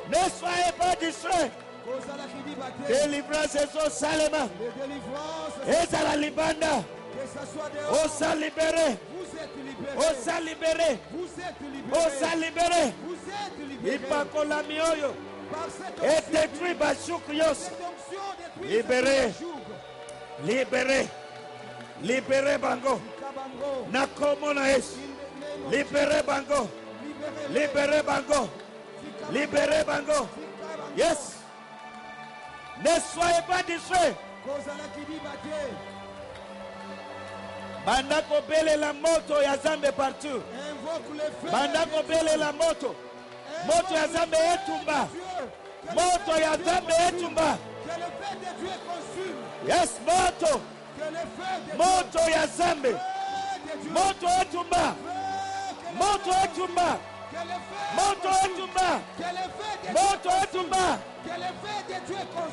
Ne soyez pas distraits. Délivrance est Salema. Et ça la libanda. On s'est libéré. On s'est libéré. On s'est libéré. Ipakola mioyo. Et détruit Bachukrios. Libéré. Libéré. Libéré Bango. Nakomo Naes. Libéré Bango. Libéré Bango. Libéré Bango. Yes. Ne soyez pas distraits. Bandako bele la moto ya Zambe partout. Bandako bele la moto. Moto ya Zambe etumba. Moto ya Zambe etumba. Yes, moto. Moto ya Zambe. Moto etumba. Moto etumba. Moto etumba. Moto etumba.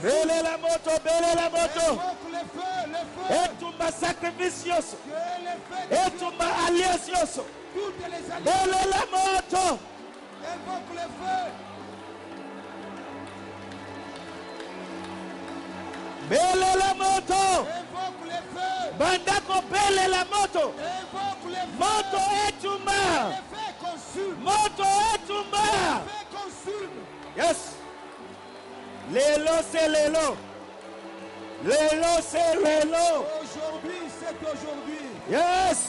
Bele la moto, bele la moto. Etumba sacrificios. Etumba aliancios. Bele la moto. Invoque le feu. Bele la moto. Invoque le feu. Bandako bele la moto. Invoque le feu. Moto etumba. Le feu consume. Moto etumba. Le feu consume. Yes. Lelo c'est lelo. Lelo c'est lelo. Aujourd'hui, c'est aujourd'hui. Yes.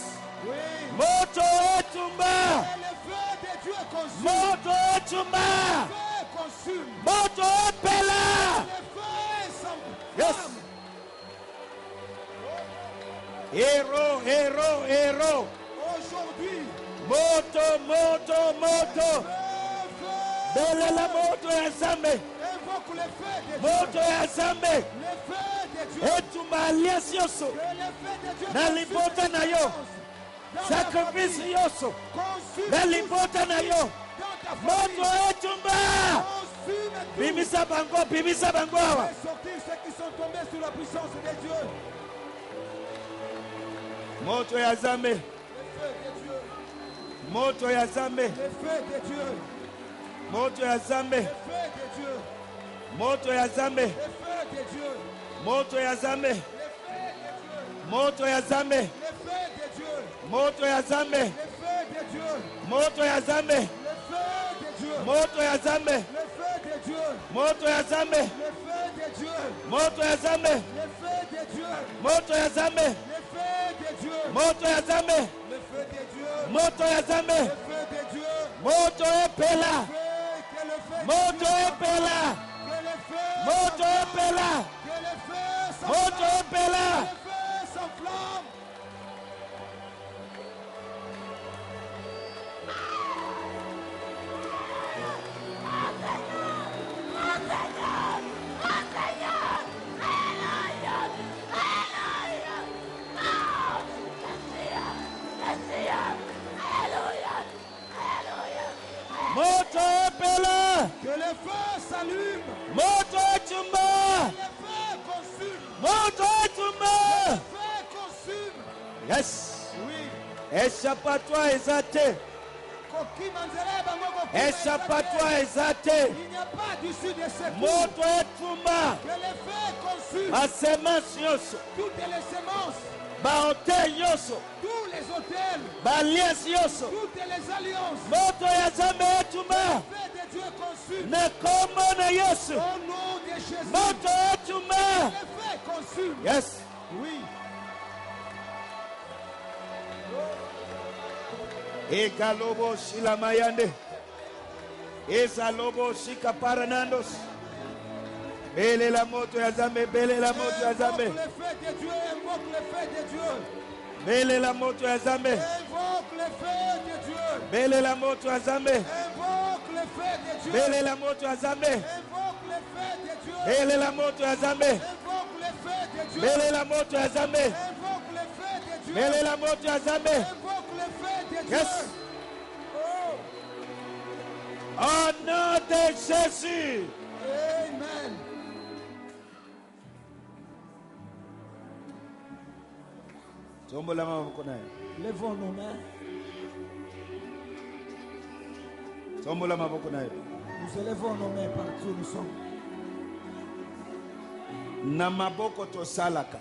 Oui. Moto etumba. Et le feu de Dieu consume. Moto etumba. Le feu consume. Moto epela. Le feu s'enflamme. Yes. Héros, héros, héros. Aujourd'hui. Moto, moto, moto. Feu. Bele la moto ya Zambe. Invoque le feu de Dieu. Moto ya Zambe. Le feu de Dieu. Etumba aliasi yoso. Que le feu de Dieu Na libota na yo. Sacrifice yoso. consume Na libota na yo. dans ta Moto famille. etumba. Consume tout. Bimisa bango, bimisa bango awa. Fais sortir ceux qui sont tombés sous la puissance de Dieu. Moto ya Zambe. Le feu de Dieu. Moto ya Zambe. Le feu de Dieu. Moto ya Zambe. Le feu de Dieu. Moto ya Zambe. Le feu de Dieu. Moto ya Zambe. Le feu de Dieu. Moto ya Zambe. Le feu de Dieu. Moto ya Zambe. Le feu de Dieu. Moto ya Zambe. Le feu de Dieu. Moto ya Zambe. Le feu de Dieu. Moto ya Zambe. Le feu de Dieu. Moto ya Zambe. Le feu de Dieu. Moto ya Zambe. Le feu de Dieu. Moto ya Zambe. Le feu de Dieu. Moto ya Zambe. Le feu de Dieu. Moto epela. Que le feu de Moto Dieu. epela. Que le feu. Moto epela. Que le feu Moto s'enflamme. epela. Que le feu s'enflamme. Moto epela. Que le feu s'allume. Moto etumba. Que le feu consume. Moto etumba. Le feu consume. Yes. Oui. Échappatoire ezate. Échappatoire ezate. Il n'y a pas d'issue de secours. Moto etumba. Que le feu consume Basemence nyonso. toutes les semences, Bahotel nyonso. tous les hôtels, Baliasi nyonso. toutes les alliances. Moto ya Zambe etumba. Le feu de Dieu consume. Na kombo na Yesu. Au nom de Jésus. Moto etumba. Le feu consume. Yes. Oui. Egalobo shilamayande. Ezalobo shikaparanandos. Bele la moto ya Zambe, bele la moto ya Zambe. Invoque le feu de Dieu, invoque le feu de Dieu. Bele la moto ya Zambe. Invoque le feu de Dieu. Bele la moto ya Zambe. Invoque le feu de Dieu. Bele la moto ya Zambe. Invoque le feu de Dieu. Bele la moto ya Zambe. Invoque le feu de Dieu. Bele la moto ya Zambe. Invoque le feu de Dieu. Bele la moto ya Zambe. Invoque le feu de Dieu. Yes. Oh. Au nom de Jésus. Amen. Tombola maboko nayo. Lèvons nos mains. Tombola maboko na yo. Nous élevons nos mains partout où nous sommes. Na maboko to salaka.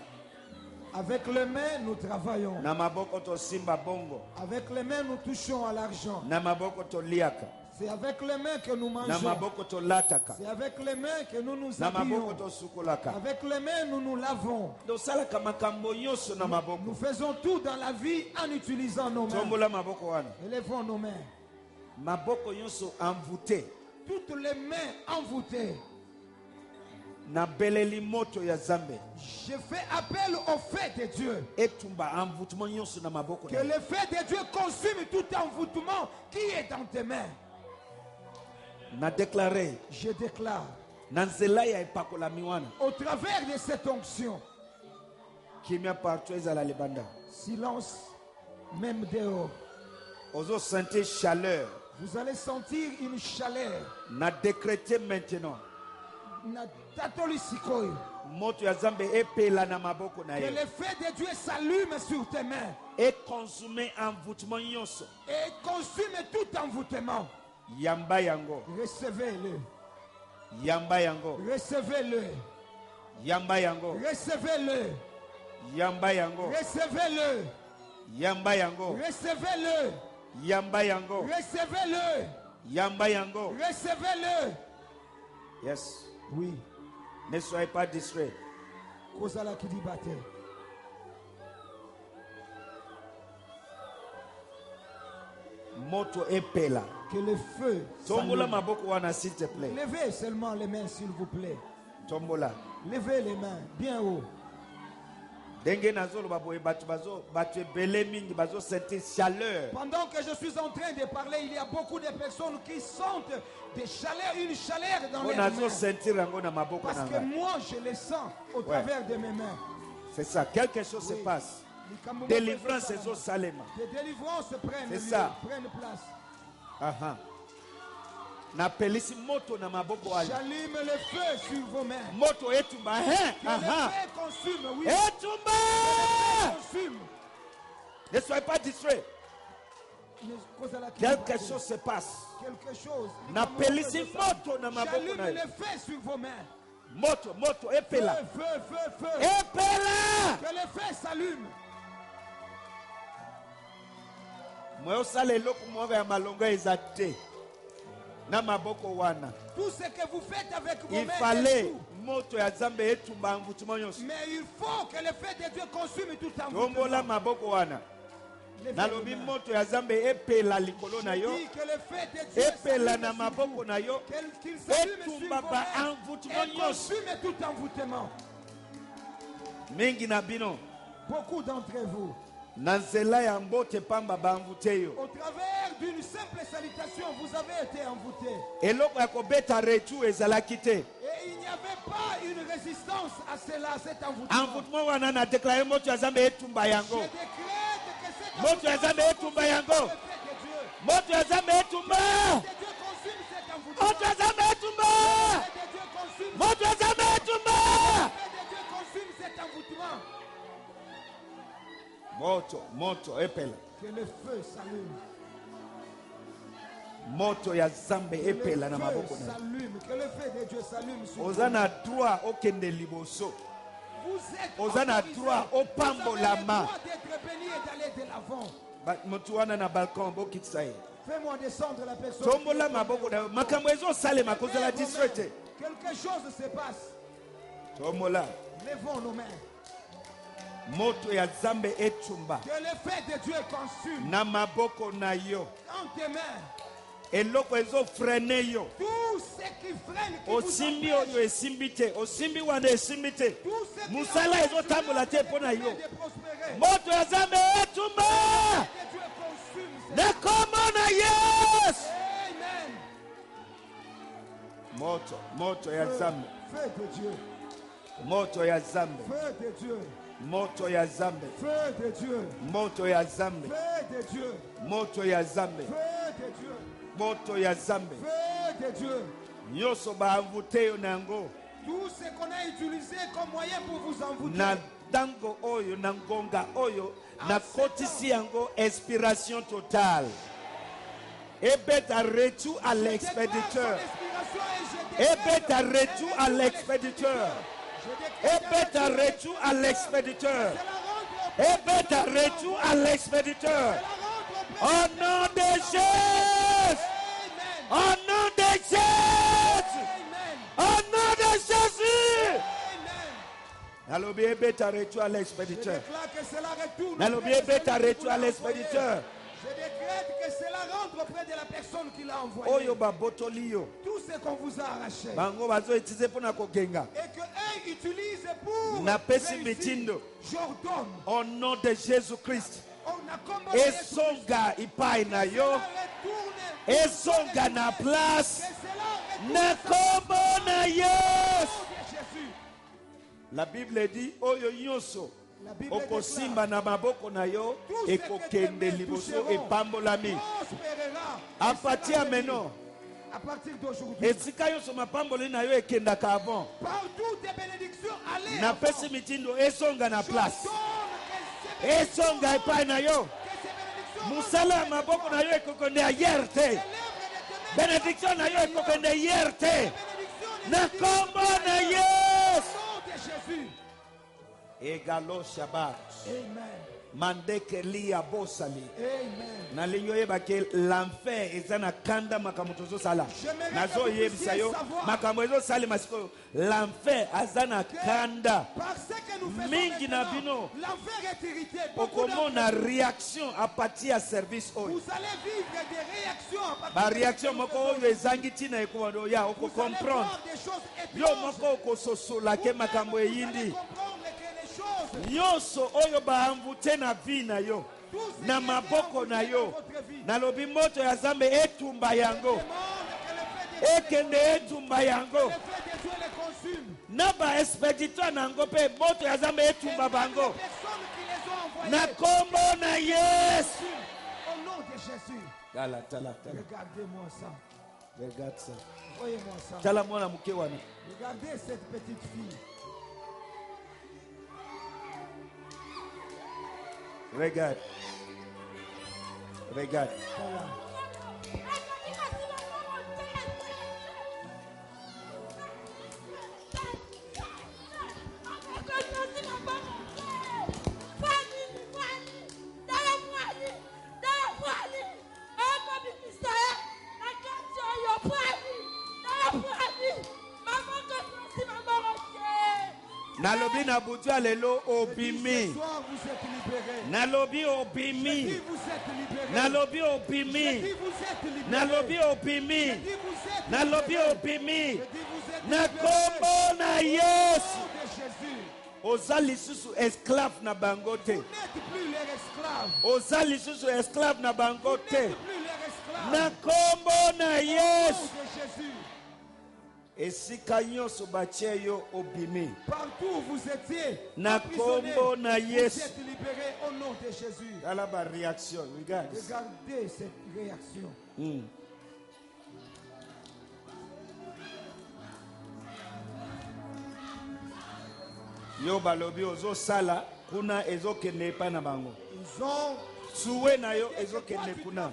Avec les mains, nous travaillons. Na maboko to simba bongo. Avec les mains, nous touchons à l'argent. Na maboko to liaka. C'est avec les mains que nous Na mangeons. maboko to lataka. C'est avec les mains que nous nous Na maboko habillons. to sukolaka. Avec les mains, nous nous lavons. Do salaka makambo nyonso na maboko. Nous faisons tout dans la vie en utilisant nos mains. Tombola maboko wana. Élevons nos mains. Maboko nyonso envoûté. Toutes les mains envoûtées. Na beleli moto ya Zambe. Je fais appel au fait de Dieu. Etumba envoûtement nyonso na maboko Que na. le fait de Dieu consume tout envoûtement qui est dans tes mains. Na déclaré. Je déclare, Na nzela ya epakola miwana. au travers de cette onction, Kimia partout ezala libanda. silence, même dehors, Ozo sentir chaleur. vous allez sentir une chaleur. Na décréter maintenant. Na tatoli sikoyo. Moto ya Zambe epela na maboko na Que yo. le feu de Dieu s'allume sur tes mains Et consommer envoûtement nyonso. et consume tout envoûtement. Yamba yango. Recevez-le, Yamba yango. recevez-le, Yamba yango. recevez-le, Yamba yango. recevez-le, Yamba yango. recevez-le, Yamba yango. recevez-le, Yamba yango. recevez-le. Yes. Oui, Ne soyez pas distrait. Kozala qui dit bâtir. Moto epela. Que le feu Tombola s'allume. maboko wana s'il te plaît. Levez seulement les mains s'il vous plaît. Tombola. Levez les mains bien haut. Denge nazolo baboye batu ebele mingi bazo sentir chaleur. Pendant que je suis en train de parler, il y a beaucoup de personnes qui sentent des chaleurs, une chaleur dans les Nazo mains. sentir yango na maboko Parce na que ngai. moi, je les sens au travers de mes mains. C'est ça, quelque chose se passe. Délivrance et au salema. Des délivrances prennent C'est lieu, ça. prennent place. Aha. Na pelisi moto na maboko wana. J'allume le feu sur vos mains. Moto etumba. Que le Aha. feu consume, oui. Etumba. Consume. Ne soyez pas distrait. Quelque chose se passe. Quelque chose. Na pelisi moto na maboko J'allume na le yo. feu sur vos mains. Moto Feu, epela. feu, feu, feu. Epela. Que le feu s'allume. Moi osala eloko moko ya malonga eza te. Na maboko wana. Tout ce que vous faites avec vos Il mains, fallait est tout. moto ya Zambe etumba envoûtement nyonso. Mais il faut que le feu de Dieu consume tout Tombola envoûtement. maboko wana. Levez Nalobi les mains. moto ya Zambe epela likolo na Je yo. dis que le feu de Dieu Epela s'allume na sur maboko vous. na yo. Qu'il s'allume sur Etumba vos ba mains envoûtement et nyonso. consume tout envoûtement. Mingi na bino. Beaucoup d'entre vous, Na nzela ya mbote pamba ba envoûté yo. au travers d'une simple salutation, vous avez été envoûtés. Eloko ya kobeta retu ezalaki te. Et il n'y avait pas une résistance à cela, à cet envoûtement. Envoûtement wana na déclaré moto ya Zambe etumba Je yango. décrète que cet Moto ya Zambe etumba yango. Moto ya Zambe etumba. Dieu consume cet envoûtement. Moto ya Zambe etumba. Le feu de Dieu consume. Moto ya Zambe etumba. Le feu de Dieu consume cet envoûtement. Moto epela. Que le feu s'allume. Moto ya Zambe Que le epela na feu maboko na yo. s'allume. Que le feu de Dieu s'allume sur vous. Oza na droit okende liboso. Vous êtes Oza na autorisés. droit Vous avez opambola le ma. droit d'être béni et d'aller de l'avant. Moto wana na balcon bokitisa ye. Fais-moi descendre la personne. Tombola maboko na yo. Makambo ezosalema kozala distrait te. Quelque chose se passe. Tombola. Levons nos mains. Moto ya Zambe etumba Que le feu de Dieu consume na maboko na yo. dans tes mains Eloko ezofrene yo. tout ce qui freine, qui Osimbi vous oyo empêche, esimbi te. Osimbi wana esimbi te. tout ce qui Musala empêche ezotambola te mpo na yo. de prospérer. Moto ya Zambe etumba Que Dieu consume ces na kombo na Yesu. Amen. Moto ya Zambe. Feu de Dieu. Moto ya Zambe. Feu de Dieu. Moto ya Zambe. Feu de Dieu. Moto ya Zambe. Feu de Dieu. Moto ya Zambe. Feu de Dieu. Moto ya Zambe. Feu de Dieu. Nyonso baavute yo na yango. Tout ce qu'on a utilisé comme moyen pour vous envoûter. Na dango oyo na ngonga oyo na kotisi yango inspiration totale. Ebeta retour à l'expéditeur. Ebeta retour à l'expéditeur. Ebeta retour à l'expéditeur. Ebeta retour à l'expéditeur. Au nom de Jésus. Au nom de Jésus. Au nom de Jésus. Nalobi ebeta retour à l'expéditeur. Nalobi ebeta retour à l'expéditeur. Je décrète que cela rentre auprès de la personne qui l'a envoyé. Oyo ba botolio. Tout ce qu'on vous a arraché. Bango bazo utiliser pour na kogenga. Et que eux utilisent pour Na pesi réussir. mitindo. J'ordonne. Au nom de Jésus-Christ. On a combattu Jésus-Christ. Esonga ipai na yo. Cela retourne. Esonga na place. Que cela retourne. Na kombo na Yesu. Au nom de Jésus. La Bible dit oyo nyonso La Bible okosimba na maboko na yo ekokende liboso epambolami. prospérera. À partir maintenant, À partir d'aujourd'hui. esika nyonso mapamboli na yo ekendaka avant. Partout des bénédictions, allez. Na avant. pesi mitindo esonga na place. J'ordonne que ces Esonga epai na yo. bénédictions Musala ya maboko na yo ekokende ayer te. Benediction na yo ekokende ayer te. Na kombo na Yesu. au nom de Jésus. Egalo Shabbat. Amen. Mandeke liya bosali. Amen. Na linyo yeba ke l'enfer eza na kanda makambo tozosala. Nazo yebisa yo makambo ezosali masiko l'enfer aza na kanda. Par ce que nous faisons Mingi na maintenant, bino. l'enfer est irrité. Beaucoup Okomona d'entre réaction à partir ya service oyo. vous allez vivre des réactions à partir Ba de réaction ce que nous moko faisons. oyo ezangi tina ekomodo ya oko Vous allez comprendre. voir des choses Yo étranges. moko okososola ke makambo Vous allez eyindi. comprendre que les choses, Nyonso oyo baamvute na vi na yo. tout ce Na qui est maboko envoûté na dans yo. votre vie, Nalobi moto ya Nzambe etumba yango. demande que le fait de Ekende etumba yango. le fait de Dieu les consume. Na ba expediteur nango pe moto ya Nzambe etumba Les bango. personnes qui les ont envoyées, Na kombo na Yesu. au nom de Jésus. Tala tala tala. Regardez-moi ça. Regarde ça. Voyez-moi ça. Tala mwana muke wana. Regardez cette petite fille. Regarde. Regarde. Voilà. Nalobi na butu alelo Ce obimi. soir, vous êtes libérés. Nalobi Si obimi. vous êtes libérés. Nalobi Si obimi. vous êtes libérés. Nalobi obimi. Si vous êtes Nalobi libérés. obimi. Si vous êtes Na libérés. kombo na Au Yesu. nom de Jésus. Oza lisusu esclave na bango te. Vous n'êtes plus leurs esclaves. Oza lisusu esclave na bango Vous te. n'êtes plus leurs esclaves. Na kombo na Au nom Yesu. de Jésus. Esika nyonso batie yo obimi. Partout où vous étiez, Na emprisonnés, kombo na vous Yesu. êtes libérés au nom de Jésus. Tala ba réaction. Regarde. Regardez cette réaction. Yo balobi ozosala kuna ezokende epai na bango. Ils ont Suwe na yo ezokende kuna.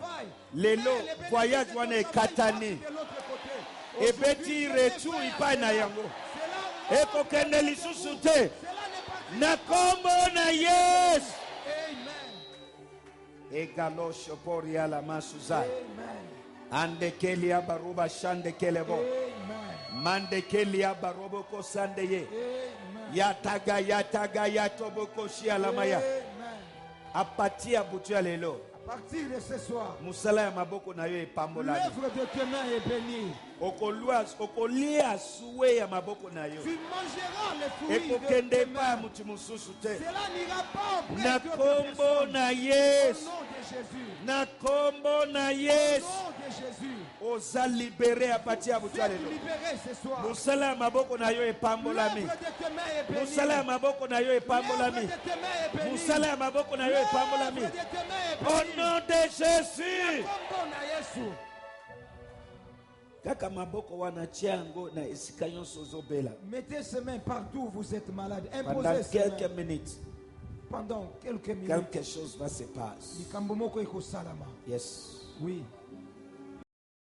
Lelo voyage wana ekatani. Ebeti retour epai na yango. Ekokende lisusu te. Na kombo na Yesu. Egalo shopori ala masuzai. Andekelia baruba shandekelebo. Mandekelia baroboko sandeye. Yataga yataga yatoboko shialamaya. Apatia butu ya lelo. À partir de ce soir, Musala ya maboko na yo epambolami. l'œuvre de tes mains est bénie. Okolia suwe ya maboko na yo. Tu mangeras les fruits de Ekokende tes pa ya mains. mutu mususu te. Cela n'ira pas auprès Na d'autres kombo personnes. na Au Yesu. nom de Jésus. Na kombo na Au Yesu. nom de Jésus. Oza libere apatia butu ya Vous êtes lelo. libérés ce soir. Musala ya maboko na yo epambolami. L'œuvre de tes mains est bénie. Musala ya maboko na yo epambolami. L'œuvre de tes mains est bénie. Musala ya maboko na yo epambolami. L'œuvre de tes mains est Au bénie. nom de Jésus. Kombo na Yesu. Kaka maboko wana tia yango na esika nyonso ozobela. Mettez ces mains partout où vous êtes malade. Pendant Imposez ces quelques mains. minutes, Pendant quelques minutes. quelque chose va se passer. Likambo moko ekosalama. Yes. Oui.